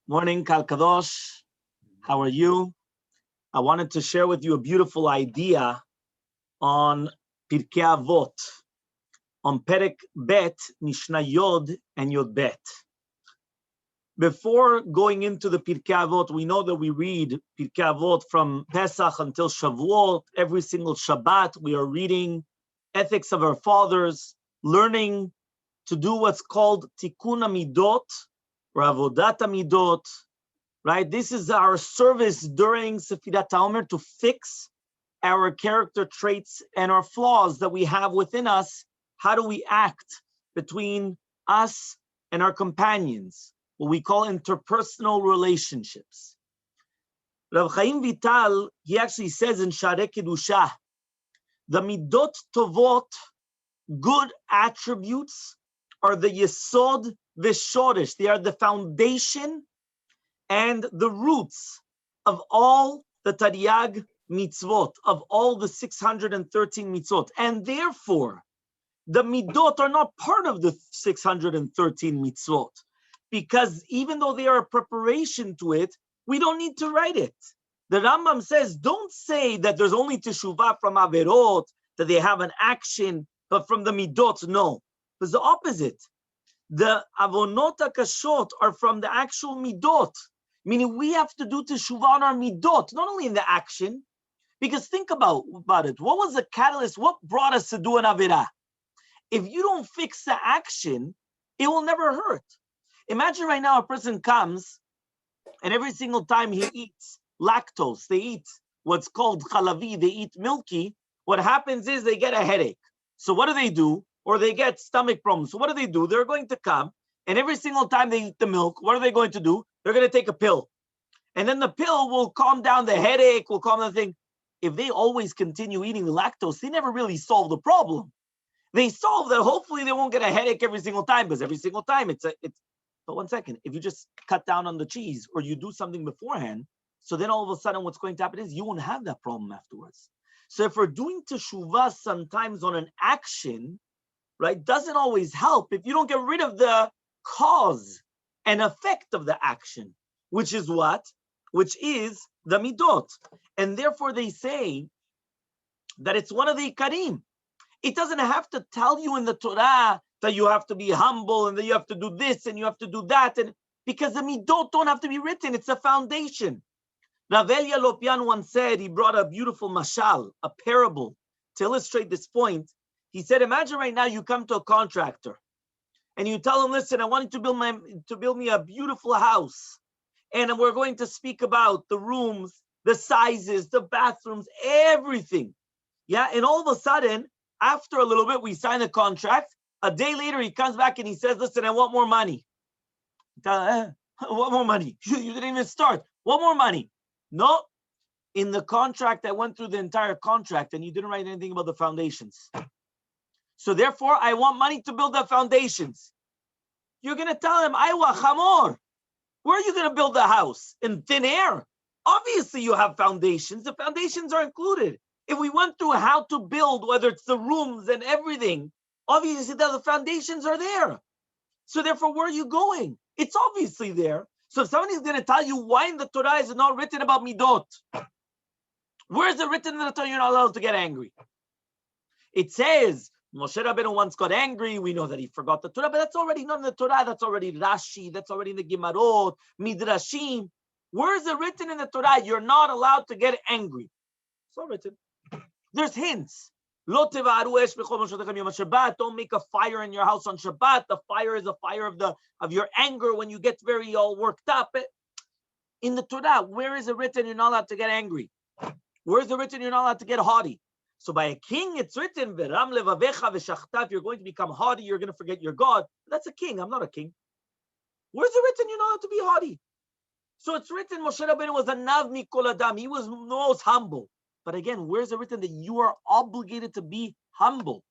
Morning, Kal Kadosh. How are you? I wanted to share with you a beautiful idea on Pirkei Avot, on Perek Bet, Mishnah Yod and Yod Bet. Before going into the Pirkei Avot, we know that we read Pirkei Avot from Pesach until Shavuot. Every single Shabbat, we are reading ethics of our fathers, learning to do what's called Tikkun Midot, or Avodat Midot. Right? This is our service during Sefirat HaOmer to fix our character traits and our flaws that we have within us. How do we act between us and our companions? What we call interpersonal relationships. Rav Chaim Vital, he actually says in Sharei Kedusha, the Midot Tovot, good attributes, are the Yesod V'Shoresh. They are the foundation and the roots of all the Tariag mitzvot, of all the 613 mitzvot. And therefore, the midot are not part of the 613 mitzvot, because even though they are a preparation to it, we don't need to write it. The Rambam says, don't say that there's only teshuvah from Averot, that they have an action, but from the midot, no. It's the opposite. The avonot hakashot are from the actual midot. Meaning we have to do teshuvah on our midot, not only in the action, because think about it. What was the catalyst? What brought us to do an avirah? If you don't fix the action, it will never hurt. Imagine right now a person comes and every single time he eats lactose, they eat what's called chalavi, they eat milky, what happens is they get a headache. So what do? Or they get stomach problems. So what do? They're going to come, and every single time they eat the milk, what are they going to do? They're going to take a pill. And then the pill will calm down the headache, will calm down the thing. If they always continue eating the lactose, they never really solve the problem. They solve that hopefully they won't get a headache every single time, because every single time it's. But one second, if you just cut down on the cheese or you do something beforehand, so then all of a sudden what's going to happen is you won't have that problem afterwards. So if we're doing teshuvah sometimes on an action, right, doesn't always help if you don't get rid of the cause and effect of the action, which is what? Which is the midot. And therefore they say that it's one of the ikarim. It doesn't have to tell you in the Torah that you have to be humble and that you have to do this and you have to do that, and because the midot don't have to be written. It's a foundation. Rav Elia Lopian once said, he brought a beautiful mashal, a parable, to illustrate this point. He said, imagine right now you come to a contractor and you tell him, listen, I want you to build me a beautiful house. And we're going to speak about the rooms, the sizes, the bathrooms, everything. Yeah. And all of a sudden, after a little bit, we sign the contract. A day later, he comes back and he says, listen, I want more money. What more money? You didn't even start. What more money? No. In the contract, I went through the entire contract and you didn't write anything about the foundations. So therefore, I want money to build the foundations. You're going to tell him, Aywa, chamor. Where are you going to build the house? In thin air? Obviously, you have foundations. The foundations are included. If we went through how to build, whether it's the rooms and everything, obviously the foundations are there. So therefore, where are you going? It's obviously there. So if somebody's going to tell you why in the Torah is it not written about midot, where is it written in the Torah you're not allowed to get angry? It says, Moshe Rabbeinu once got angry. We know that he forgot the Torah, but that's already not in the Torah. That's already Rashi. That's already in the Gemarot, Midrashim. Where is it written in the Torah? You're not allowed to get angry. It's all written. There's hints. Don't make a fire in your house on Shabbat. The fire is a fire of your anger when you get very all worked up. In the Torah, where is it written you're not allowed to get angry? Where is it written you're not allowed to get haughty? So by a king, it's written, if you're going to become haughty, you're going to forget your God. That's a king. I'm not a king. Where's it written you're not allowed to be haughty? So it's written Moshe Rabbeinu was a nav mikol adam. He was most humble. But again, where's it written that you are obligated to be humble?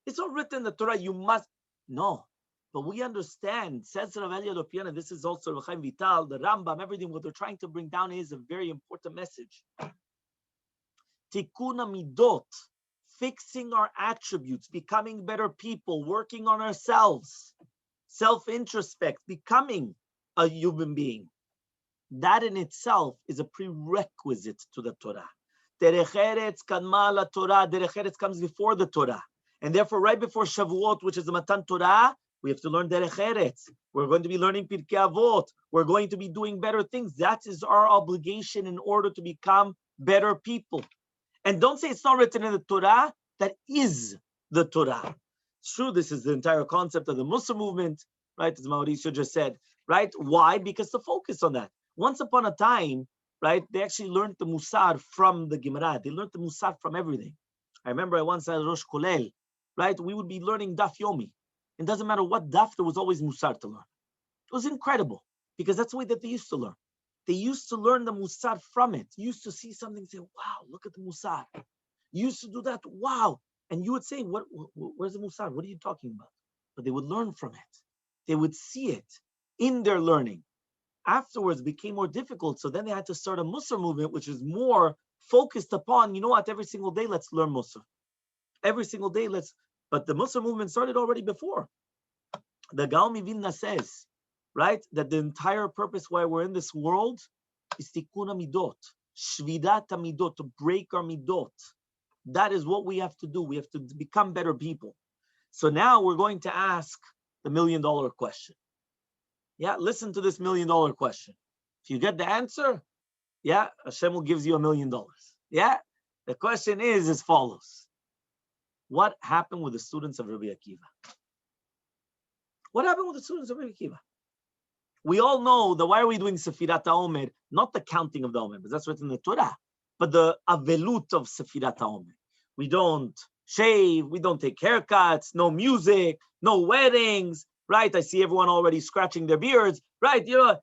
It's not written in the Torah, you must. No. But we understand, says Rav Elia Lopian, this is also Rav Chaim Vital, the Rambam, everything, what they're trying to bring down is a very important message. Tikkun Midot, fixing our attributes, becoming better people, working on ourselves, self-introspect, becoming a human being. that in itself is a prerequisite to the Torah. Derech Eretz kadma la Torah. Derech Eretz comes before the Torah. And therefore, right before Shavuot, which is the Matan Torah, we have to learn Derech Eretz. We're going to be learning Pirkei Avot. We're going to be doing better things. That is our obligation in order to become better people. And don't say it's not written in the Torah. That is the Torah. It's true, this is the entire concept of the Musar movement, right? As Mauricio just said, right? Why? Because the focus on that. Once upon a time, right, they actually learned the Musar from the Gemara. They learned the Musar from everything. I remember I once had Rosh Kolel, right? We would be learning Daf Yomi. It doesn't matter what Daf, there was always Musar to learn. It was incredible because that's the way that they used to learn. They used to learn the Musar from it. You used to see something and say, wow, look at the Musar. You used to do that, wow. And you would say, where's the Musar? What are you talking about? But they would learn from it. They would see it in their learning. Afterwards, it became more difficult. So then they had to start a Musar movement, which is more focused upon, you know what, every single day, let's learn Musar. Every single day, but the Musar movement started already before. The Gaon Vilna says, right, that the entire purpose why we're in this world is tikkun midot, shvidat midot, to break our midot. That is what we have to do. We have to become better people. So now we're going to ask the $1 million question. Yeah, listen to this $1 million question. If you get the answer, yeah, Hashem will give you $1 million. Yeah, the question is as follows. What happened with the students of Rabbi Akiva? What happened with the students of Rabbi Akiva? We all know that why are we doing Sefirat HaOmer? Not the counting of the Omer, because that's written in the Torah, but the avelut of Sefirat HaOmer. We don't shave, we don't take haircuts, no music, no weddings, right? I see everyone already scratching their beards, right? You know,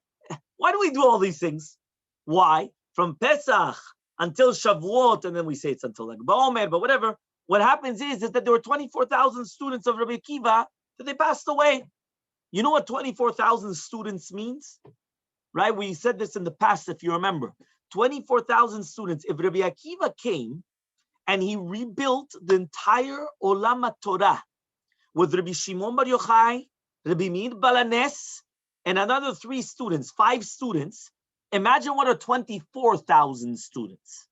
why do we do all these things? Why? From Pesach until Shavuot, and then we say it's until like Ba'omer, but whatever. What happens is that there were 24,000 students of Rabbi Akiva that they passed away. You know what 24,000 students means? Right? We said this in the past, if you remember. 24,000 students. If Rabbi Akiva came and he rebuilt the entire Olam Torah with Rabbi Shimon Bar Yochai, Rabbi Meir Balanes, and another 3 students, 5 students, imagine what are 24,000 students,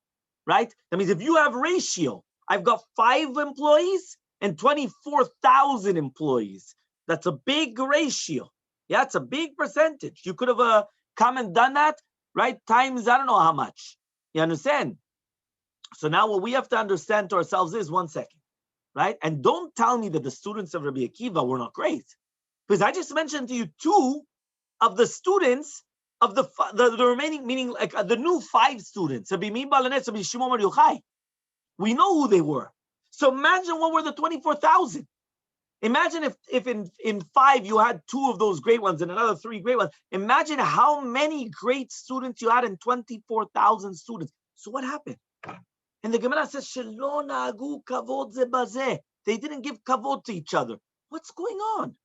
right? That means if you have ratio, I've got 5 employees and 24,000 employees. That's a big ratio. Yeah, it's a big percentage. You could have come and done that, right? Times, I don't know how much. You understand? So now what we have to understand to ourselves is, one second, right? And don't tell me that the students of Rabbi Akiva were not great. Because I just mentioned to you 2 of the students of the remaining, meaning like the new 5 students. Rabbi Meir Balanes, Rabbi Shimon Bar Yochai. We know who they were. So imagine what were the 24,000. Imagine if in 5 you had 2 of those great ones and another 3 great ones. Imagine how many great students you had in 24,000 students. So what happened? And the Gemara says, "Shelo na'agu kavod ze bazeh." They didn't give kavod to each other. What's going on?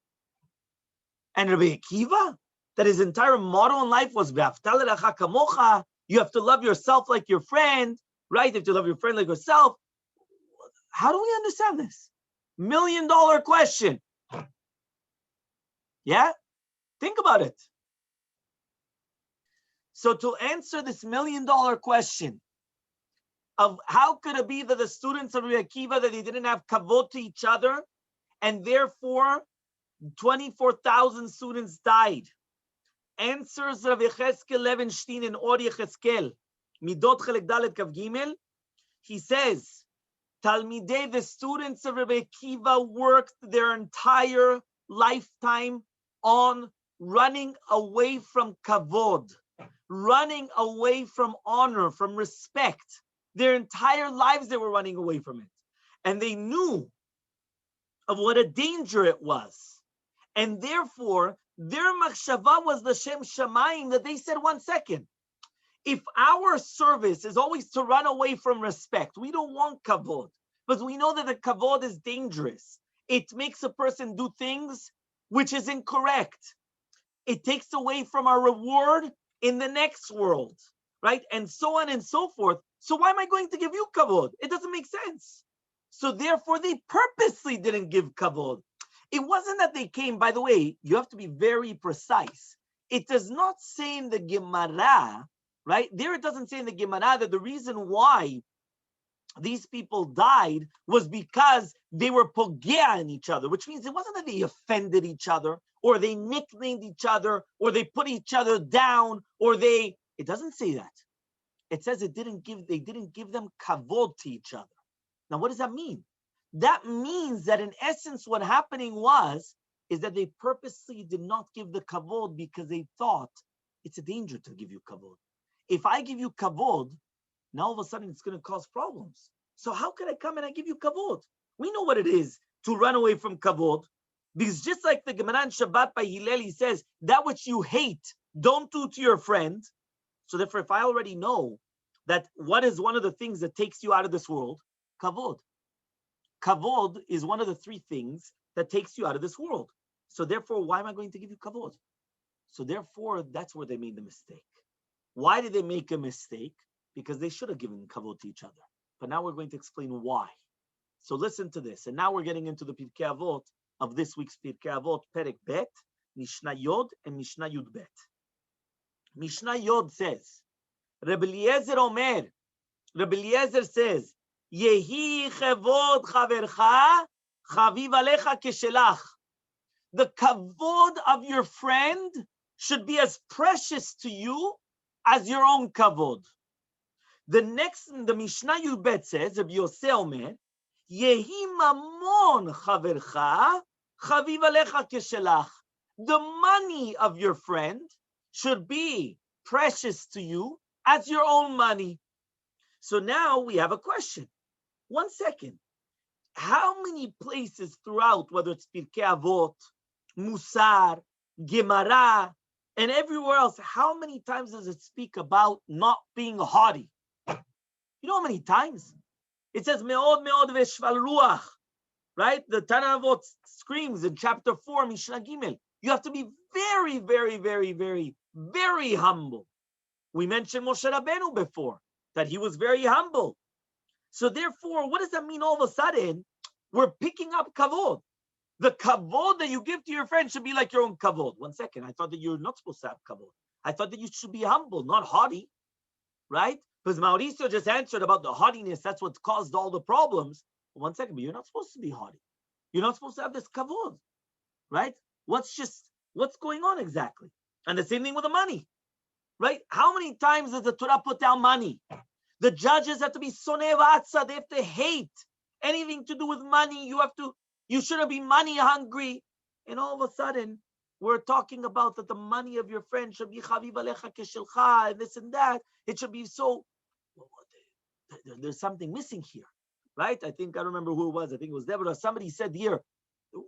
And Rabbi Akiva, that his entire motto in life was "V'afta l'reacha kamocha." You have to love yourself like your friend, right? You have to love your friend like yourself. How do we understand this? $1 million question. Yeah? Think about it. So to answer this $1 million question of how could it be that the students of Rabbi Akiva, that they didn't have kavod to each other, and therefore 24,000 students died. Answers Rav Yecheskel Levenstein in Or Yecheskel, Middot Chelek Dalet Kav Gimel. He says, Talmidei, the students of Rabbi Akiva worked their entire lifetime on running away from kavod, running away from honor, from respect. Their entire lives they were running away from it. And they knew of what a danger it was. And therefore, their machshava was the Shem Shamayim, that they said, 1 second, if our service is always to run away from respect, we don't want kavod, but we know that the kavod is dangerous. It makes a person do things which is incorrect. It takes away from our reward in the next world, right? And so on and so forth. So why am I going to give you kavod? It doesn't make sense. So therefore, they purposely didn't give kavod. It wasn't that they came, by the way, you have to be very precise. it does not say in the Gemara, right? There it doesn't say in the Gemara that the reason why these people died was because they were pogea in each other, which means it wasn't that they offended each other, or they nicknamed each other, or they put each other down, it doesn't say that. It says they didn't give them kavod to each other. Now, what does that mean? That means that in essence, what happening is that they purposely did not give the kavod because they thought it's a danger to give you kavod. If I give you kavod, now all of a sudden it's going to cause problems. So how can I come and I give you kavod? We know what it is to run away from kavod, because just like the Gemara in Shabbat by Hillel, he says, that which you hate, don't do to your friend. So therefore, if I already know that what is one of the things that takes you out of this world, kavod. Kavod is one of the three things that takes you out of this world. So therefore, why am I going to give you kavod? So therefore, that's where they made the mistake. Why did they make a mistake? Because they should have given kavod to each other. But now we're going to explain why. So listen to this. And now we're getting into the Pirkei Avot of this week's Pirkei Avot, Perek Bet, Mishnah Yod, and Mishnah Yud Bet. Mishnah Yod says, Rabbi Eliezer says, Yehi Kavod Chavercha, Chaviv Alecha Keshelach. The kavod of your friend should be as precious to you as your own kavod. The Mishnah Yud Bet says, Rabbi Yosef Omer, Yehi Mamon Chavercha, Chaviv Alecha Keshelach. The money of your friend should be precious to you as your own money. So now we have a question. 1 second. How many places throughout, whether it's Pirkei Avot, Musar, Gemara, and everywhere else, how many times does it speak about not being haughty? You know how many times? It says, Me'od me'od ve'shval ruach, right? The Tana Avot screams in chapter 4, Mishnah Gimel. You have to be very, very, very, very, very humble. We mentioned Moshe Rabbeinu before, that he was very humble. So therefore, what does that mean all of a sudden? We're picking up kavod. The kavod that you give to your friend should be like your own kavod. 1 second, I thought that you're not supposed to have kavod. I thought that you should be humble, not haughty, right? Because Mauricio just answered about the haughtiness. That's what caused all the problems. 1 second, but you're not supposed to be haughty. You're not supposed to have this kavod, right? What's going on exactly? And the same thing with the money, right? How many times does the Torah put down money? The judges have to be sonei v'atza. They have to hate anything to do with money. You shouldn't be money hungry. And all of a sudden, we're talking about that the money of your friend should be chaviv alecha keshelcha, and this and that. It should be so. There's something missing here, right? I don't remember who it was. I think it was Deborah. Somebody said here,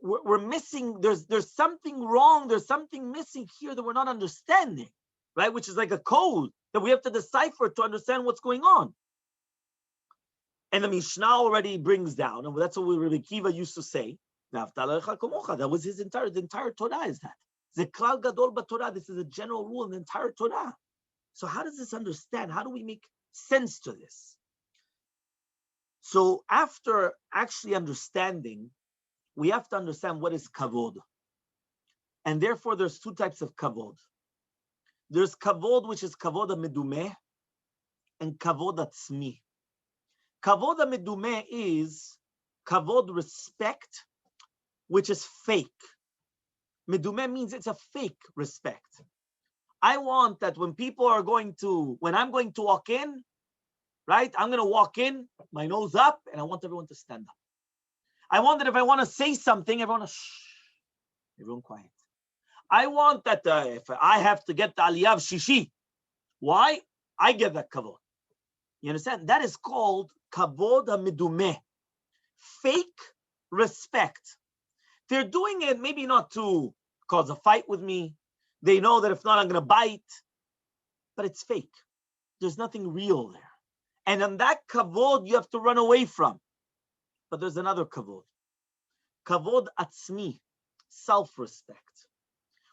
we're missing. There's something wrong. There's something missing here that we're not understanding, right? Which is like a code that we have to decipher to understand what's going on. And the Mishnah already brings down, and that's what Rabbi Akiva used to say. That was the entire Torah is that. Zeklal Gadol b'Torah. This is a general rule in the entire Torah. So how does this understand? How do we make sense to this? So after actually understanding, we have to understand what is kavod. And therefore, there's two types of kavod. There's kavod, which is kavod medumeh, and kavod atzmi. Kavod medumeh is kavod respect, which is fake. Medumeh means it's a fake respect. I want that when I'm going to walk in, right? I'm going to walk in, my nose up, and I want everyone to stand up. I want that if I want to say something, everyone quiet. I want that if I have to get the Aliyah Shishi, why? I get that kavod. You understand? That is called kavod hamedumeh, fake respect. They're doing it maybe not to cause a fight with me. They know that if not, I'm going to bite. But it's fake. There's nothing real there. And on that kavod, you have to run away from. But there's another kavod. Kavod atzmi, self-respect,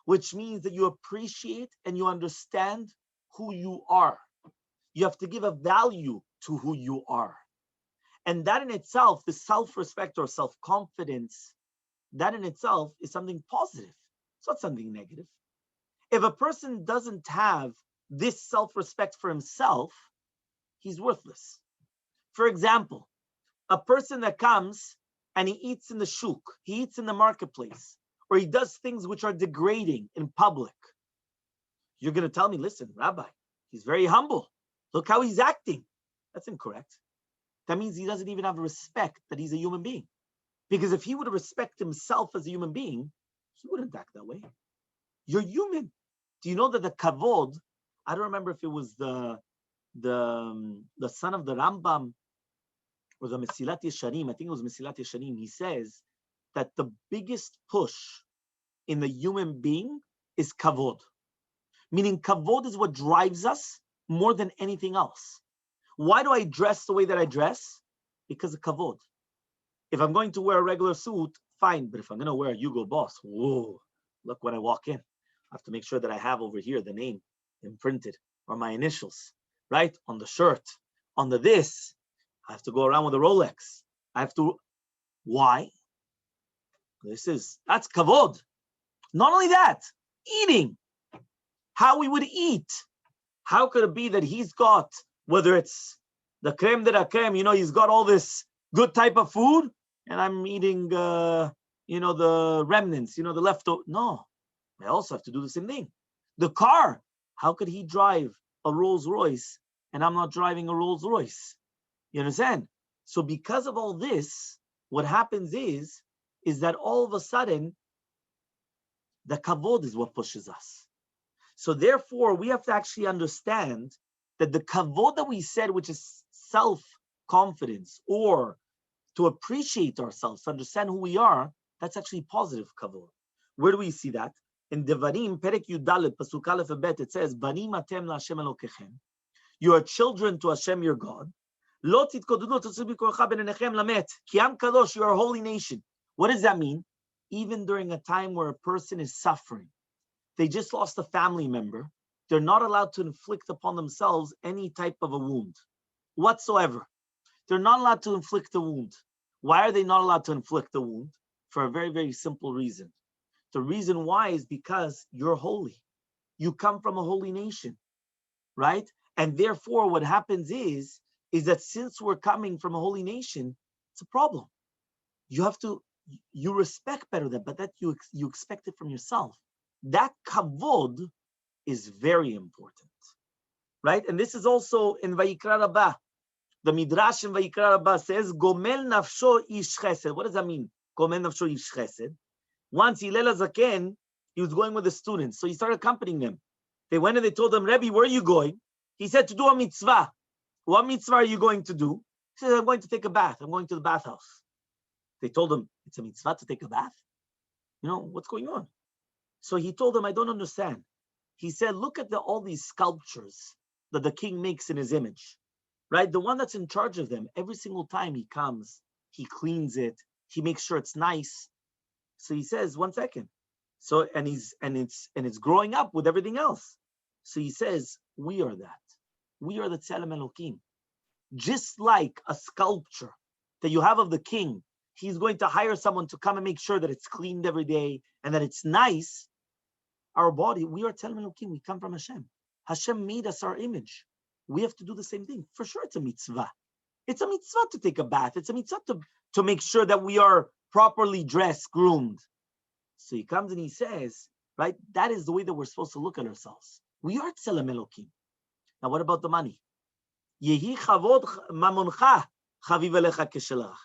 which means that you appreciate and you understand who you are. You have to give a value to who you are. And that in itself, the self-respect or self-confidence, that in itself is something positive. It's not something negative. If a person doesn't have this self-respect for himself, he's worthless. For example, a person that comes and he eats in the shuk, he eats in the marketplace, or he does things which are degrading in public. You're going to tell me, listen, Rabbi, he's very humble. Look how he's acting. That's incorrect. That means he doesn't even have respect that he's a human being. Because if he would respect himself as a human being, he wouldn't act that way. You're human. Do you know that the Kavod, I don't remember if it was the son of the Rambam or the Mesilat Yesharim, I think it was Mesilat Yesharim, he says that the biggest push in the human being is Kavod. Meaning Kavod is what drives us more than anything else. Why do I dress the way that I dress? Because of Kavod. If I'm going to wear a regular suit, fine. But if I'm going to wear a Hugo Boss, whoa, look when I walk in. I have to make sure that I have over here the name imprinted or my initials, right? On the shirt, on the this. I have to go around with a Rolex. I have to, why? That's Kavod. Not only that, eating. How we would eat. How could it be that he's got, whether it's the creme de la creme, he's got all this good type of food, and I'm eating, the remnants, the leftover. No, I also have to do the same thing. The car, how could he drive a Rolls Royce and I'm not driving a Rolls Royce? You understand? So because of all this, what happens is that all of a sudden, the kavod is what pushes us. So therefore, we have to actually understand that the kavod that we said, which is self-confidence, or to appreciate ourselves, to understand who we are, that's actually positive kavod. Where do we see that? In Devarim, Perek Yudalet, Pasuk Aleph and Bet, it says, Banim atem laHashem Elokechem. You are children to Hashem your God. Lo titkodu lo totzu b'korcha b'neinechem lamet. Ki am kadosh, you are a holy nation. What does that mean? Even during a time where a person is suffering, they just lost a family member, they're not allowed to inflict upon themselves any type of a wound whatsoever. They're not allowed to inflict a wound. Why are they not allowed to inflict a wound? For a very, very simple reason. The reason why is because you're holy. You come from a holy nation, right? And therefore, what happens is that since we're coming from a holy nation, it's a problem. You respect better that, but that you expect it from yourself. That kavod is very important, right? And this is also in Vayikra Rabbah. The Midrash in Vayikra Rabbah says, Gomel nafsho ish chesed. What does that mean? Gomel nafsho ish chesed. Once Hillel HaZaken, he was going with the students, so he started accompanying them. They went and they told him, Rebbe, where are you going? He said, to do a mitzvah. What mitzvah are you going to do? He said, I'm going to take a bath. I'm going to the bathhouse. They told him, it's a mitzvah to take a bath? What's going on? So he told them, I don't understand. He said, look at all these sculptures that the king makes in his image, right? The one that's in charge of them, every single time he comes, he cleans it, he makes sure it's nice. So he says, 1 second. So, and it's growing up with everything else. So he says, we are that. We are the Tzelem Elokim. Just like a sculpture that you have of the king, he's going to hire someone to come and make sure that it's cleaned every day and that it's nice. Our body, we are Tzelem Elokim. We come from Hashem. Hashem made us our image. We have to do the same thing. For sure, it's a mitzvah. It's a mitzvah to take a bath. It's a mitzvah to make sure that we are properly dressed, groomed. So he comes and he says, right, that is the way that we're supposed to look at ourselves. We are Tzelem Elokim. Now, what about the money? Yehi chavod mamoncha chaviv elecha keshelach.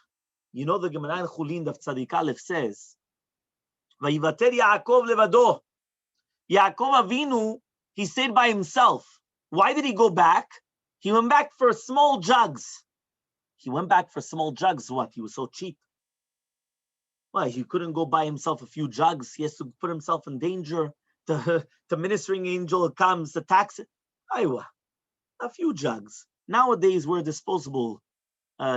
The Gemara in Chulin Daf Tzadik Aleph says, Vayivater Yaakov levado. Yaakov Avinu, he stayed by himself. Why did he go back? He went back for small jugs. What? He was so cheap. Why? He couldn't go buy himself a few jugs. He has to put himself in danger. The ministering angel comes, attacks it. Aywa, a few jugs. Nowadays, we're a disposable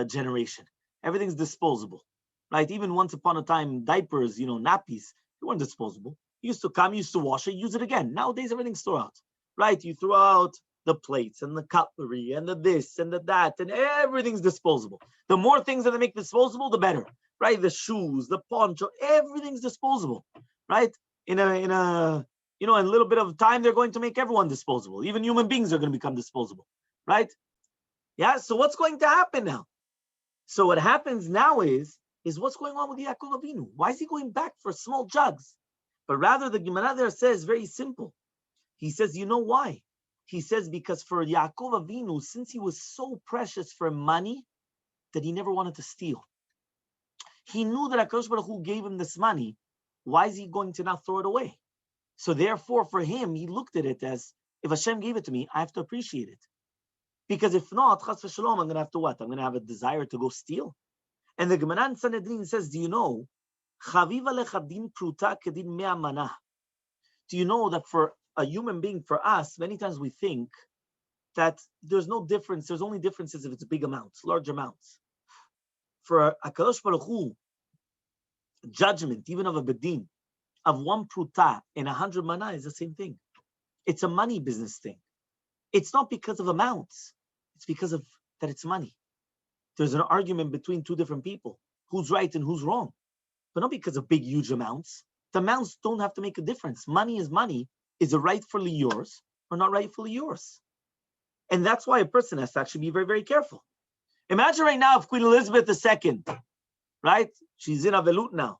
generation. Everything's disposable, right? Even once upon a time, diapers, nappies, they weren't disposable. You used to come, you used to wash it, use it again. Nowadays, everything's thrown out, right? You throw out the plates and the cutlery and the this and the that, and everything's disposable. The more things that they make disposable, the better, right? The shoes, the poncho, everything's disposable, right? In a in a little bit of time, they're going to make everyone disposable. Even human beings are going to become disposable, right? Yeah, so what's going to happen now? So what happens now is what's going on with Yaakov Avinu? Why is he going back for small jugs? But rather, the Gemara there says very simple. He says, you know why? He says because for Yaakov Avinu, since he was so precious for money, that he never wanted to steal. He knew that HaKadosh Baruch Hu gave him this money. Why is he going to now throw it away? So therefore, for him, he looked at it as, if Hashem gave it to me, I have to appreciate it. Because if not, chas v'shalom, I'm going to have to what? I'm going to have a desire to go steal. And the Gemara in Sanhedrin says, do you know, Chaviv alecha din pruta kedin mea mana. Do you know that for a human being, for us, many times we think that there's no difference. There's only differences if it's big amounts, large amounts. For HaKadosh Baruch Hu, judgment, even of a bedin, of 1 pruta and 100 mana is the same thing. It's a money business thing. It's not because of amounts. It's because of that it's money. There's an argument between two different people. Who's right and who's wrong? But not because of big, huge amounts. The amounts don't have to make a difference. Money is money. Is it rightfully yours or not rightfully yours? And that's why a person has to actually be very, very careful. Imagine right now if Queen Elizabeth II, right? She's in Avelut now.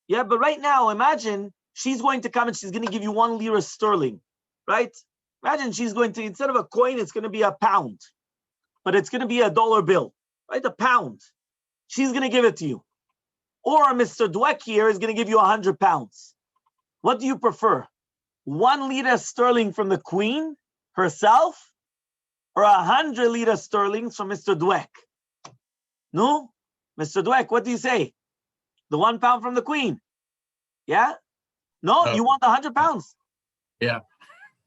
Yeah, but right now, imagine she's going to come and she's going to give you 1 lira sterling, right? Imagine she's going to, instead of a coin, it's going to be a pound. But it's going to be a dollar bill, right? A pound. She's going to give it to you. Or Mr. Dweck here is going to give you 100 pounds. What do you prefer? 1 lira sterling from the Queen herself? Or 100 lira sterlings from Mr. Dweck? No? Mr. Dweck, what do you say? The 1 pound from the Queen? Yeah? No, you want the 100 pounds? Yeah.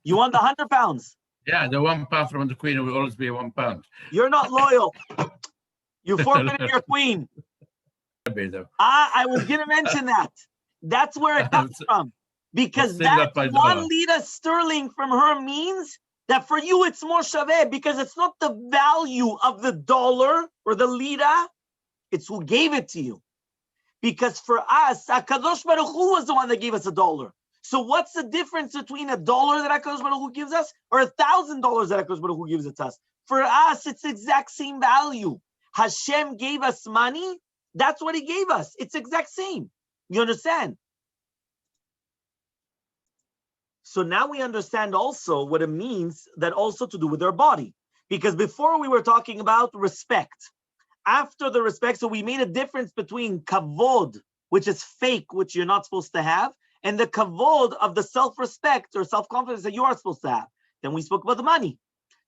You want the 100 pounds? Yeah, the 1 pound from the Queen will always be 1 pound. You're not loyal. You forfeited your Queen. I was going to mention that. That's where it comes from. Because that 1 lira sterling from her means that for you it's more shaveh, because it's not the value of the dollar or the lira, it's who gave it to you. Because for us, HaKadosh Baruch Hu was the one that gave us $1. So what's the difference between $1 that HaKadosh Baruch Hu gives us or $1,000 that HaKadosh Baruch Hu gives it to us? For us, it's the exact same value. Hashem gave us money. That's what he gave us. It's exact same. You understand? So now we understand also what it means that also to do with our body. Because before we were talking about respect. After the respect, so we made a difference between kavod, which is fake, which you're not supposed to have, and the kavod of the self-respect or self-confidence that you are supposed to have. Then we spoke about the money.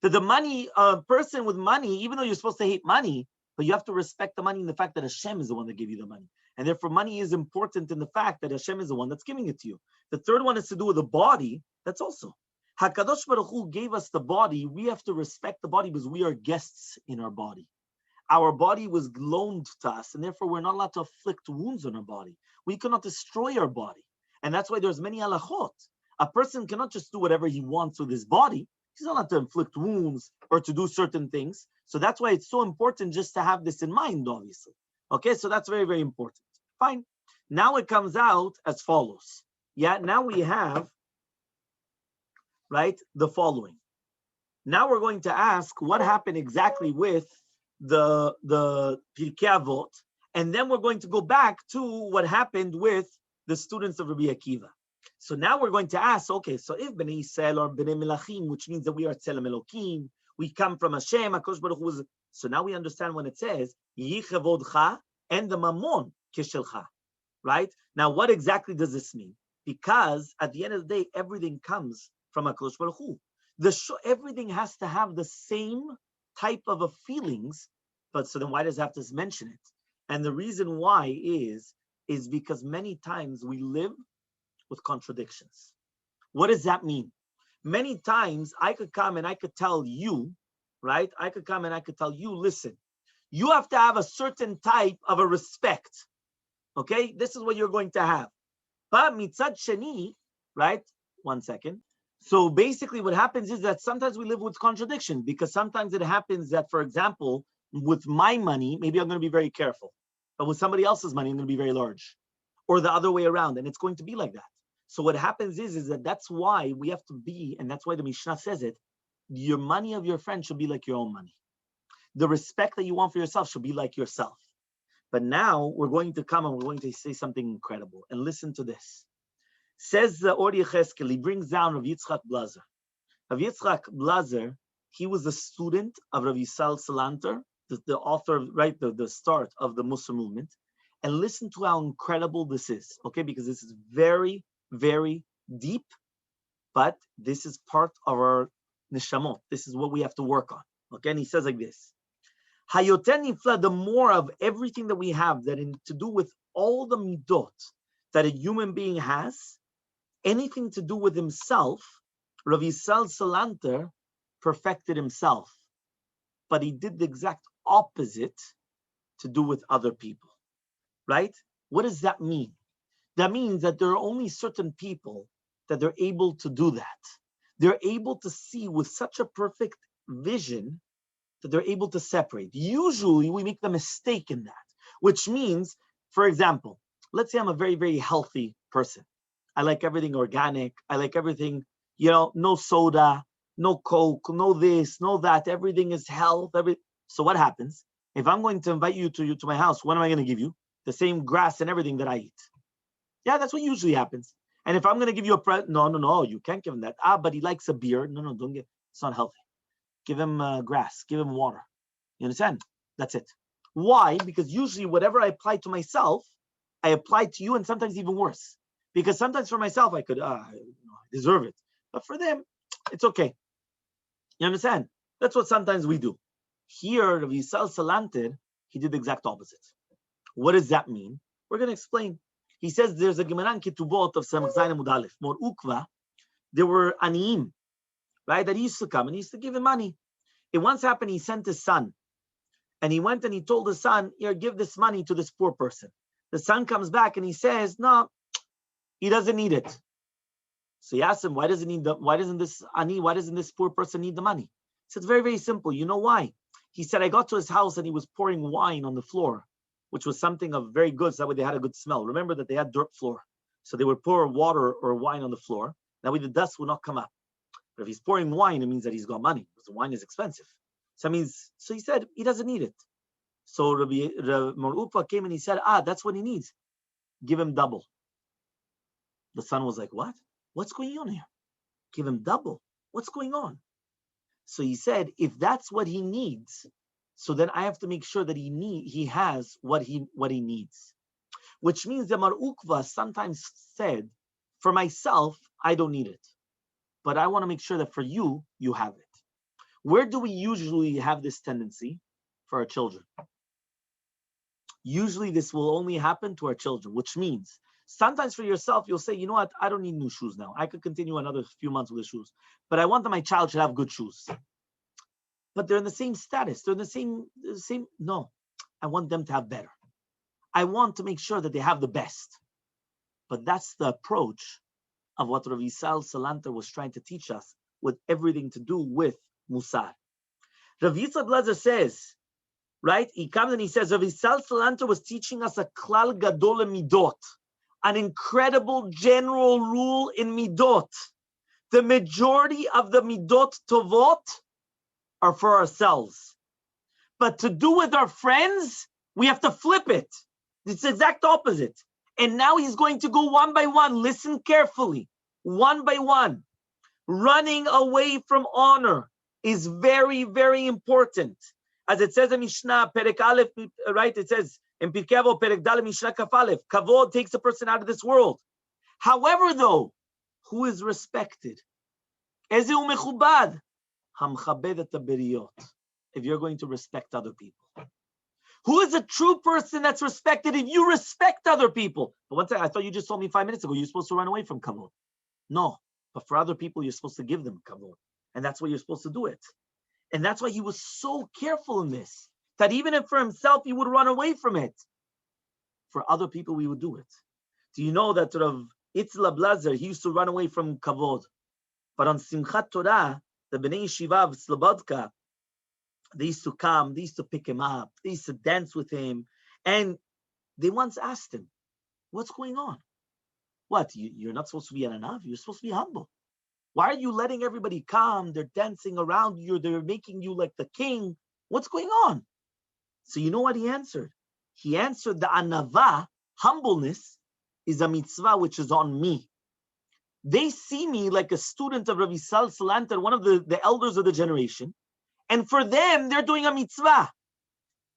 That the money, a person with money, even though you're supposed to hate money, but you have to respect the money in the fact that Hashem is the one that gave you the money. And therefore money is important in the fact that Hashem is the one that's giving it to you. The third one is to do with the body. That's also. HaKadosh Baruch Hu gave us the body. We have to respect the body because we are guests in our body. Our body was loaned to us, and therefore we're not allowed to afflict wounds on our body. We cannot destroy our body. And that's why there's many halachot. A person cannot just do whatever he wants with his body. He's not allowed to inflict wounds or to do certain things. So that's why it's so important just to have this in mind, obviously. Okay, so that's very, very important. Fine. Now it comes out as follows. Yeah, now we have, right, the following. Now we're going to ask what happened exactly with the Pirkei Avot, and then we're going to go back to what happened with the students of Rabbi Akiva. So now we're going to ask, okay, so if Bnei Yisrael or Bnei Melachim, which means that we are Tzelem Elokim, we come from Hashem, HaKadosh Baruch Hu was, so now we understand when it says, Yi Kavodcha and the Mammon Kishelcha, right? Now what exactly does this mean? Because at the end of the day, everything comes from HaKadosh Baruch Hu. Everything has to have the same type of a feelings, but so then why does it have to mention it? And the reason why is because many times we live with contradictions. What does that mean? Many times I could come and I could tell you, right? I could come and I could tell you, listen, you have to have a certain type of a respect. Okay? This is what you're going to have. But mitzad sheni, right? 1 second. So basically what happens is that sometimes we live with contradiction because sometimes it happens that, for example, with my money, maybe I'm going to be very careful. But with somebody else's money, I'm going to be very large. Or the other way around. And it's going to be like that. So what happens is that that's why we have to be, and that's why the Mishnah says it, your money of your friend should be like your own money. The respect that you want for yourself should be like yourself. But now we're going to come and we're going to say something incredible. And listen to this. Says the Or Yecheskel, he brings down Rav Yitzchak Blazer. Rav Yitzchak Blazer, he was a student of Rav Yisroel Salanter, the author, right, the start of the Muslim movement. And listen to how incredible this is, okay? Because this is very, very deep, but this is part of our neshamot. This is what we have to work on, okay? And he says like this, Hayoten nifla, the more of everything that we have that to do with all the midot that a human being has, anything to do with himself, Rav Yisroel Salanter perfected himself, but he did the exact opposite to do with other people, right? What does that mean? That means that there are only certain people that they're able to do that. They're able to see with such a perfect vision that they're able to separate. Usually we make the mistake in that, which means, for example, let's say I'm a very, very healthy person. I like everything organic. I like everything, no soda, no Coke, no this, no that. Everything is health. So what happens? If I'm going to invite you to my house, what am I going to give you? The same grass and everything that I eat. Yeah, that's what usually happens. And if I'm going to give you no, you can't give him that. But he likes a beer. No, don't give. It's not healthy. Give him grass. Give him water. You understand? That's it. Why? Because usually whatever I apply to myself, I apply to you, and sometimes even worse. Because sometimes for myself, I could I deserve it. But for them, it's okay. You understand? That's what sometimes we do. Here, Rav Yisroel Salanter, he did the exact opposite. What does that mean? We're going to explain. He says there's a Gemara in Ketubot of Samach Zayin Amud Aleph. Mor Ukva, there were Aniyim, right? That he used to come and he used to give him money. It once happened, he sent his son. And he went and he told his son, here, give this money to this poor person. The son comes back and he says, no, he doesn't need it. So he asked him, why doesn't this poor person need the money? He said, it's very, very simple. You know why? He said, I got to his house and he was pouring wine on the floor, which was something of very good, so that way they had a good smell. Remember that they had dirt floor. So they would pour water or wine on the floor. That way the dust would not come up. But if he's pouring wine, it means that he's got money, because the wine is expensive. So he said, he doesn't need it. So Mor Ukva came and he said, that's what he needs. Give him double. The son was like, what? What's going on here? Give him double. What's going on? So he said, if that's what he needs, so then I have to make sure that he has what he needs. Which means that Mor Ukva sometimes said, for myself, I don't need it. But I want to make sure that for you, you have it. Where do we usually have this tendency? For our children. Usually this will only happen to our children, which means sometimes for yourself, you'll say, you know what, I don't need new shoes now. I could continue another few months with the shoes. But I want that my child should have good shoes. But they're in the same status. They're in the same. No, I want them to have better. I want to make sure that they have the best. But that's the approach of what Rav Yisroel Salanter was trying to teach us, with everything to do with Musar. Rav Yitzchak Blazer says, right? He comes and he says, Rav Yisroel Salanter was teaching us a klal gadol midot, an incredible general rule in midot. The majority of the midot tovot are for ourselves. But to do with our friends, we have to flip it. It's the exact opposite. And now he's going to go one by one. Listen carefully. One by one. Running away from honor is very, very important. As it says in Mishnah, Perek Aleph, right? It says in Pirkei Avot, Perek Daled, Mishnah Kaf Aleph, Kavod takes a person out of this world. However, though, who is respected? Eze hu mechubad? Hamchabed et haberiyot. If you're going to respect other people. Who is a true person that's respected if you respect other people? But one second, I thought you just told me 5 minutes ago you're supposed to run away from kavod. No, but for other people, you're supposed to give them kavod. And that's why you're supposed to do it. And that's why he was so careful in this, that even if for himself, he would run away from it. For other people, we would do it. Do you know that Rav Yisroel Salanter, he used to run away from kavod. But on Simchat Torah, the Bnei Yeshiva of Slobodka, they used to come, they used to pick him up, they used to dance with him. And they once asked him, what's going on? What? You're not supposed to be an anav. You're supposed to be humble. Why are you letting everybody come? They're dancing around you. They're making you like the king. What's going on? So you know what he answered? He answered the anava, humbleness, is a mitzvah which is on me. They see me like a student of Rav Yisroel Salanter, one of the elders of the generation. And for them, they're doing a mitzvah.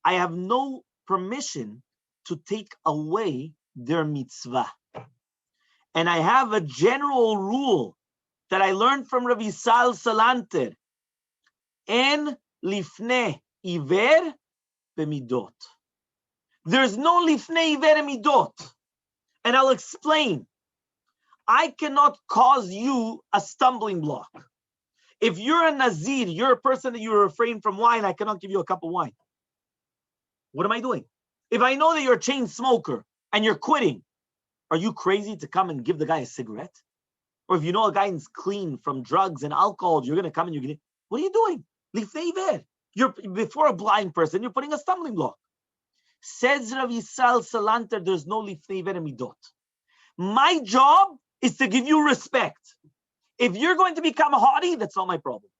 I have no permission to take away their mitzvah. And I have a general rule that I learned from Rav Yisroel Salanter. En lifnei iver b'midot. There's no lifnei iver midot. And I'll explain. I cannot cause you a stumbling block. If you're a Nazir, you're a person that you refrain from wine, I cannot give you a cup of wine. What am I doing? If I know that you're a chain smoker and you're quitting, are you crazy to come and give the guy a cigarette? Or if you know a guy is clean from drugs and alcohol, you're going to come and you're going to, what are you doing? Lifnei iver. You're before a blind person, you're putting a stumbling block. Says Rav Yisroel Salanter, there's no lifnei iver midot. My job is to give you respect. If you're going to become haughty, that's not my problem.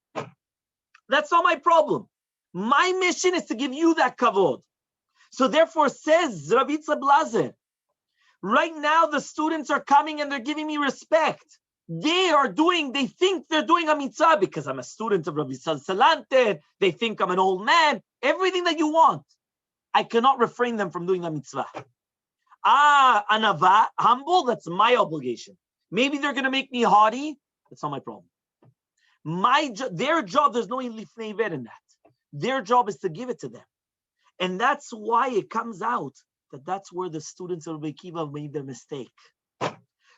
That's not my problem. My mission is to give you that kavod. So therefore, says Rav Yitzchak Blazer, right now the students are coming and they're giving me respect. They think they're doing a mitzvah because I'm a student of Rav Yisroel Salanter. They think I'm an old man. Everything that you want. I cannot refrain them from doing a mitzvah. Anava, humble, that's my obligation. Maybe they're going to make me haughty. That's not my problem. Their job, there's no lifnei iver in that. Their job is to give it to them. And that's why it comes out that that's where the students of Rabbi Akiva made their mistake.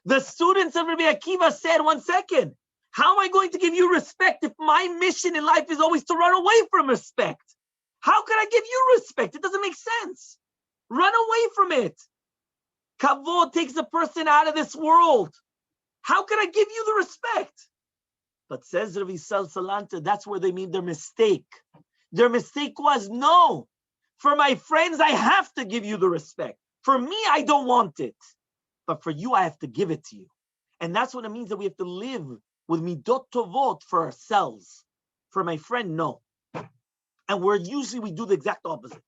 The students of Rabbi Akiva said, 1 second, how am I going to give you respect if my mission in life is always to run away from respect? How can I give you respect? It doesn't make sense. Run away from it. Kavod takes a person out of this world. How can I give you the respect? But says Rav Yisroel Salanter, that's where they made their mistake. Their mistake was, no, for my friends, I have to give you the respect. For me, I don't want it. But for you, I have to give it to you. And that's what it means that we have to live with Middot Tovot for ourselves. For my friend, no. And we do the exact opposite.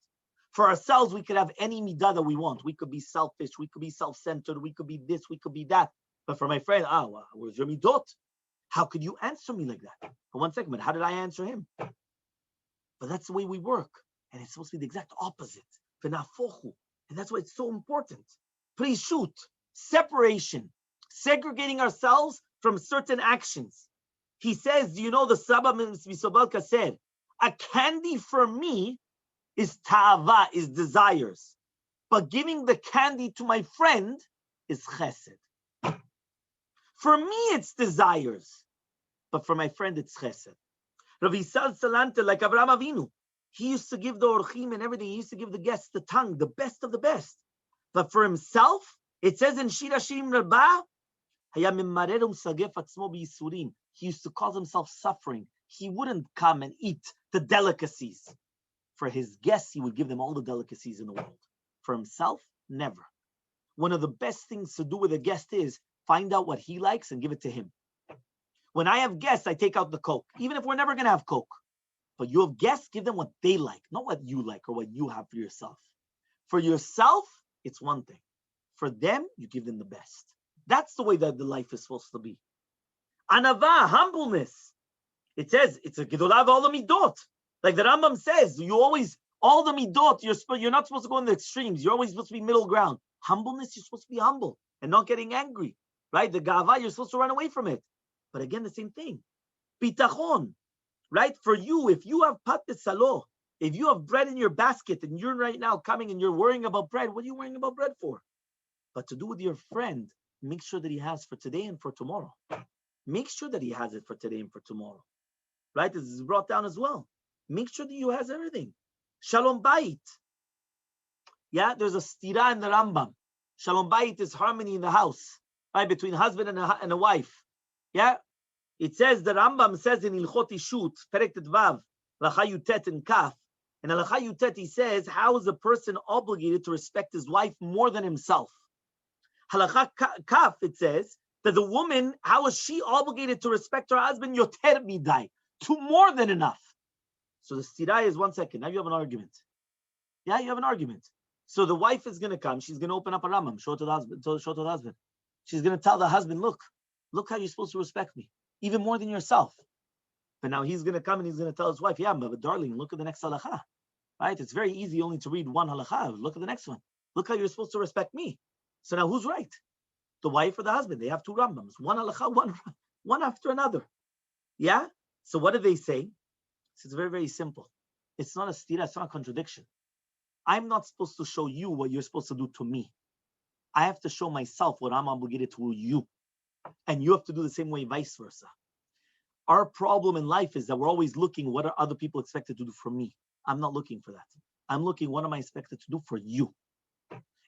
For ourselves, we could have any midah that we want. We could be selfish, we could be self-centered, we could be this, we could be that. But for my friend, where's your midot? How could you answer me like that? For 1 second, but how did I answer him? But that's the way we work. And it's supposed to be the exact opposite. And that's why it's so important. Please shoot. Separation. Segregating ourselves from certain actions. He says, do you know the Saba Misobalka said, a candy for me is ta'ava, is desires. But giving the candy to my friend is chesed. For me, it's desires. But for my friend, it's chesed. Rav Yisroel Salanter, like Avraham Avinu, he used to give the orchim and everything. He used to give the guests the tongue, the best of the best. But for himself, it says in Shir Hashirim Rabbah, he used to cause himself suffering. He wouldn't come and eat the delicacies. For his guests, he would give them all the delicacies in the world. For himself, never. One of the best things to do with a guest is find out what he likes and give it to him. When I have guests, I take out the Coke, even if we're never going to have Coke. But you have guests, give them what they like, not what you like or what you have for yourself. For yourself, it's one thing. For them, you give them the best. That's the way that the life is supposed to be. Anava, humbleness. It says, it's a gedolah of all the midot. Like the Rambam says, all the midot, you're not supposed to go in the extremes. You're always supposed to be middle ground. Humbleness, you're supposed to be humble and not getting angry. Right? The gava, you're supposed to run away from it. But again, the same thing. Bitachon. Right? For you, if you have pat salo, if you have bread in your basket and you're right now coming and you're worrying about bread, what are you worrying about bread for? But to do with your friend, make sure that he has for today and for tomorrow. Make sure that he has it for today and for tomorrow. Right? This is brought down as well. Make sure that you has everything. Shalom Bayit. Yeah, there's a stira in the Rambam. Shalom Bayit is harmony in the house, right? Between husband and a wife. Yeah? It says, the Rambam says in Ilchot Ishut, Perek Vav, Lacha Yutet and Kaf. And Lacha Yutet, he says, how is a person obligated to respect his wife more than himself? Halakha kaf, it says that the woman, how is she obligated to respect her husband? Yoter midai, to more than enough. So the stira is 1 second. Now you have an argument. Yeah, you have an argument. So the wife is going to come. She's going to open up a Rambam, show it to the husband. She's going to tell the husband, look how you're supposed to respect me, even more than yourself. But now he's going to come and he's going to tell his wife, yeah, but darling, look at the next halakha. Right? It's very easy only to read one halakha. Look at the next one. Look how you're supposed to respect me. So now who's right? The wife or the husband? They have 2 Rambams. One halakha, one after another. Yeah? So what do they say? It's very, very simple. It's not a stira, it's not a contradiction. I'm not supposed to show you what you're supposed to do to me. I have to show myself what I'm obligated to you. And you have to do the same way, vice versa. Our problem in life is that we're always looking, what are other people expected to do for me? I'm not looking for that. I'm looking, what am I expected to do for you?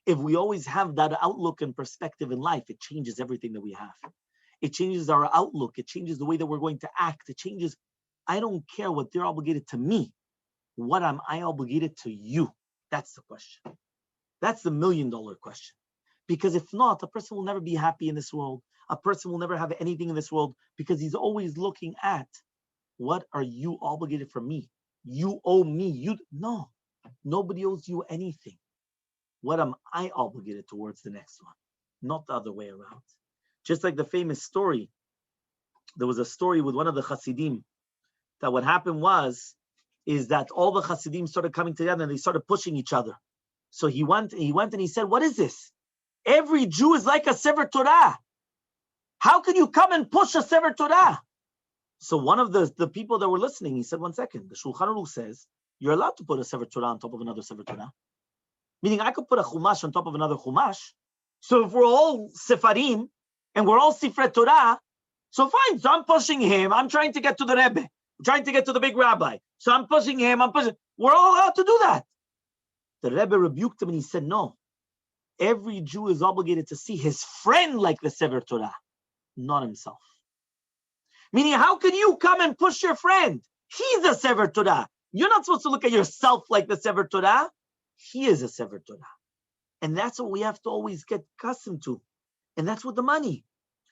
If we always have that outlook and perspective in life, it changes everything that we have. It changes our outlook. It changes the way that we're going to act. It changes, I don't care what they're obligated to me. What am I obligated to you? That's the question. That's the $1 million question. Because if not, a person will never be happy in this world. A person will never have anything in this world because he's always looking at, what are you obligated for me? You owe me. No, nobody owes you anything. What am I obligated towards the next one? Not the other way around. Just like the famous story, there was a story with one of the Hasidim that what happened is that all the Hasidim started coming together and they started pushing each other. So he went and he said, what is this? Every Jew is like a Sefer Torah. How can you come and push a Sefer Torah? So one of the people that were listening, he said, 1 second, the Shulchan Aruch says, you're allowed to put a Sefer Torah on top of another Sefer Torah. Meaning I could put a Chumash on top of another Chumash. So if we're all Sefarim and we're all Sifrei Torah, so fine, so I'm pushing him, I'm trying to get to the Rebbe, I'm trying to get to the big rabbi. So I'm pushing him, we're all allowed to do that. The Rebbe rebuked him and he said, no, every Jew is obligated to see his friend like the Sefer Torah, not himself. Meaning, how can you come and push your friend? He's a Sefer Torah. You're not supposed to look at yourself like the Sefer Torah. He is a Sefer Torah. And that's what we have to always get accustomed to. And that's what the money,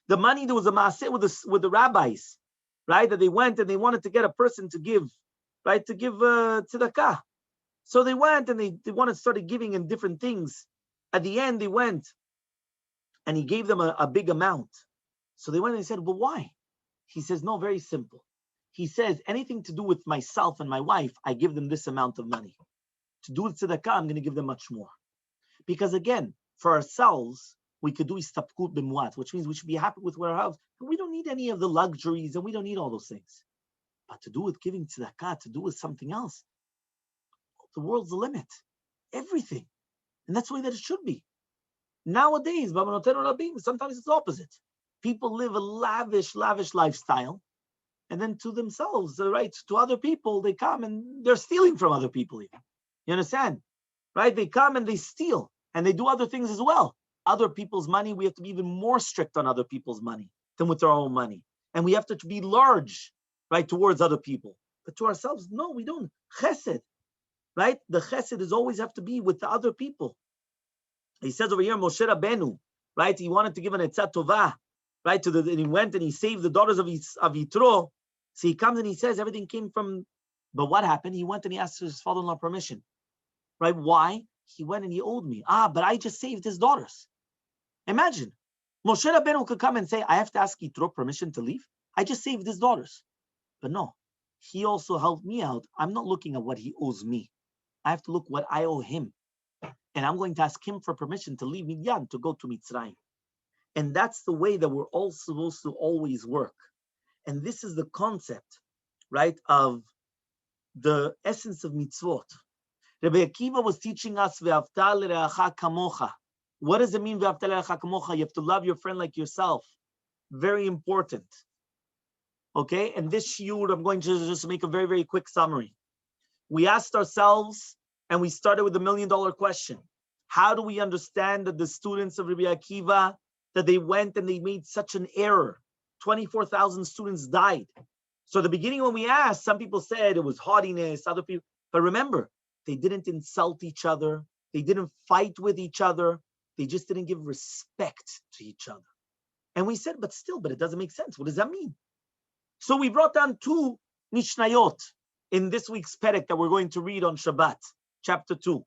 there was a maaseh with the rabbis, right? That they went and they wanted to get a person to give, right? To give tzedakah. So they went and they wanted to start giving in different things. At the end, they went and he gave them a big amount. So they went and they said, well, why? He says, no, very simple. He says, anything to do with myself and my wife, I give them this amount of money. To do with tzedakah, I'm going to give them much more. Because again, for ourselves, we could do istapkut b'muat, which means we should be happy with what our house. We don't need any of the luxuries and we don't need all those things. But to do with giving tzedakah, to do with something else, the world's the limit. Everything. And that's the way that it should be. Nowadays, sometimes it's the opposite. People live a lavish lifestyle, and then to themselves, right, to other people, they come and they're stealing from other people even. You understand? Right? They come and they steal, and they do other things as well. Other people's money, we have to be even more strict on other people's money than with our own money. And we have to be large, right, towards other people. But to ourselves, no, we don't. Chesed, right? The chesed is always have to be with the other people. He says over here, Moshe Rabbeinu, right? He wanted to give an etzat tovah, right? And he went and he saved the daughters of Yitro. So he comes and he says everything came from, but what happened? He went and he asked his father-in-law permission, right? Why? He went and he owed me. But I just saved his daughters. Imagine, Moshe Rabbeinu could come and say, I have to ask Yitro permission to leave. I just saved his daughters. But no, he also helped me out. I'm not looking at what he owes me. I have to look what I owe him. And I'm going to ask him for permission to leave Midian to go to Mitzrayim. And that's the way that we're all supposed to always work. And this is the concept, right, of the essence of mitzvot. Rabbi Akiva was teaching us, Ve'avta l'reacha kamocha. What does it mean, Ve'avta l'reacha kamocha? You have to love your friend like yourself. Very important. Okay, and this shiur, I'm going to just make a very, very quick summary. We asked ourselves, and we started with the $1 million question. How do we understand that the students of Rabbi Akiva, that they went and they made such an error? 24,000 students died. So at the beginning when we asked, some people said it was haughtiness, other people, but remember, they didn't insult each other. They didn't fight with each other. They just didn't give respect to each other. And we said, but it doesn't make sense. What does that mean? So we brought down two Mishnayot in this week's Perek that we're going to read on Shabbat, chapter 2.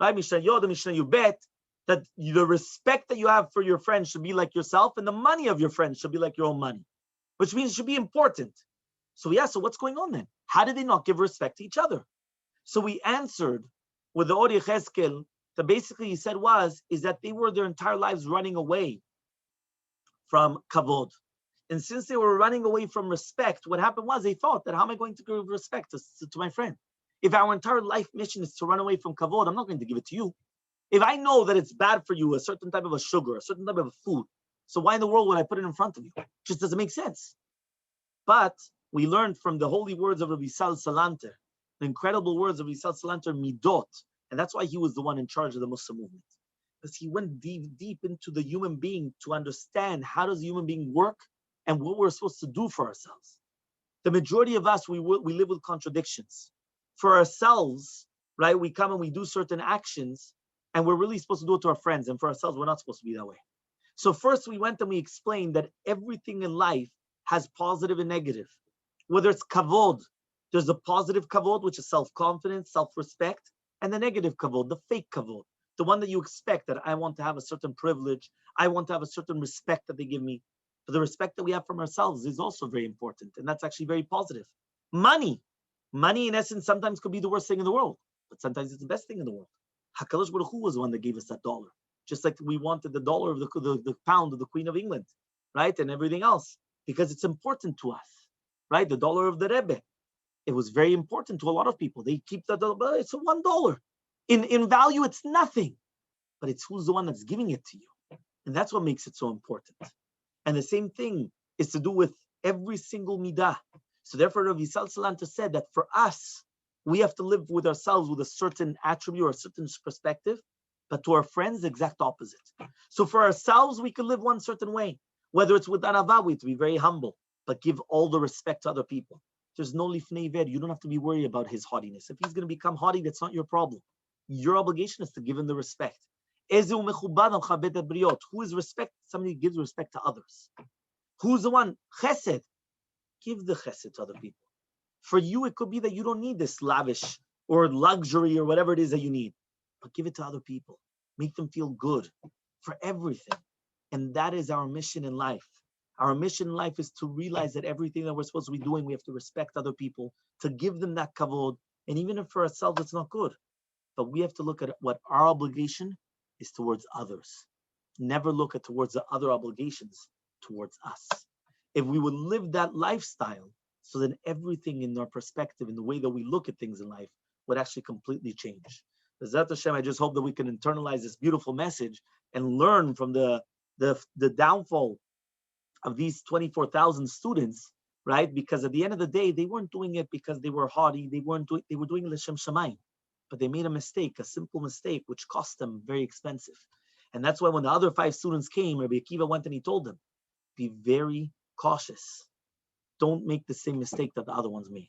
Right? Mishnayot and Mishnayubet, that the respect that you have for your friend should be like yourself, and the money of your friend should be like your own money, which means it should be important. So what's going on then? How did they not give respect to each other? So we answered with the Or Yecheskel, that basically he said is that they were their entire lives running away from Kavod. And since they were running away from respect, what happened was they thought that how am I going to give respect to my friend? If our entire life mission is to run away from Kavod, I'm not going to give it to you. If I know that it's bad for you, a certain type of a sugar, a certain type of a food, so why in the world would I put it in front of you? It just doesn't make sense. But we learned from the holy words of Rabbi Yisroel Salanter, the incredible words of Rabbi Yisroel Salanter, Middot, and that's why he was the one in charge of the Muslim movement. Because he went deep into the human being to understand how does the human being work and what we're supposed to do for ourselves. The majority of us, we live with contradictions. For ourselves, right, we come and we do certain actions, and we're really supposed to do it to our friends, and for ourselves, we're not supposed to be that way. So first we went and we explained that everything in life has positive and negative. Whether it's kavod, there's the positive kavod, which is self-confidence, self-respect, and the negative kavod, the fake kavod, the one that you expect, that I want to have a certain privilege, I want to have a certain respect that they give me. But the respect that we have from ourselves is also very important, and that's actually very positive. Money in essence sometimes could be the worst thing in the world, but sometimes it's the best thing in the world. HaKadosh Baruch Hu was the one that gave us that dollar, just like we wanted the dollar of the pound of the Queen of England, right, and everything else, because it's important to us, right? The dollar of the Rebbe, it was very important to a lot of people. They keep the dollar, but it's a $1. In value, it's nothing, but it's who's the one that's giving it to you, and that's what makes it so important. And the same thing is to do with every single midah. So therefore, Rav Yisroel Salanter said that for us, we have to live with ourselves with a certain attribute or a certain perspective, but to our friends, the exact opposite. So for ourselves, we could live one certain way. Whether it's with anava, we have to be very humble, but give all the respect to other people. There's no lifnei ved. You don't have to be worried about his haughtiness. If he's going to become haughty, that's not your problem. Your obligation is to give him the respect. Who is respect? Somebody who gives respect to others. Who's the one? Chesed. Give the chesed to other people. For you, it could be that you don't need this lavish or luxury or whatever it is that you need, but give it to other people. Make them feel good for everything. And that is our mission in life. Our mission in life is to realize that everything that we're supposed to be doing, we have to respect other people, to give them that kavod. And even if for ourselves, it's not good, but we have to look at what our obligation is towards others. Never look at towards the other obligations towards us. If we would live that lifestyle, so then everything in our perspective, in the way that we look at things in life, would actually completely change. B'ezrat Hashem, I just hope that we can internalize this beautiful message and learn from the downfall of these 24,000 students, right? Because at the end of the day, they weren't doing it because they were haughty. They were doing it l'shem shamayim. But they made a mistake, a simple mistake, which cost them very expensive. And that's why when the other 5 students came, Rabbi Akiva went and he told them, be very cautious. Don't make the same mistake that the other ones made.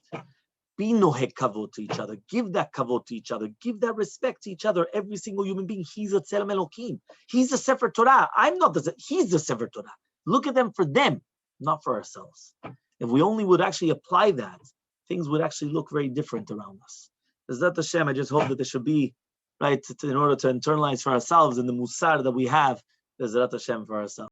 Be nohek kavod to each other. Give that kavod to each other. Give that respect to each other. Every single human being, he's a tzelem Elokim. He's the Sefer Torah. He's the Sefer Torah. Look at them for them, not for ourselves. If we only would actually apply that, things would actually look very different around us. B'ezrat Hashem, I just hope that there should be, right, in order to internalize for ourselves in the musar that we have, B'ezrat Hashem for ourselves.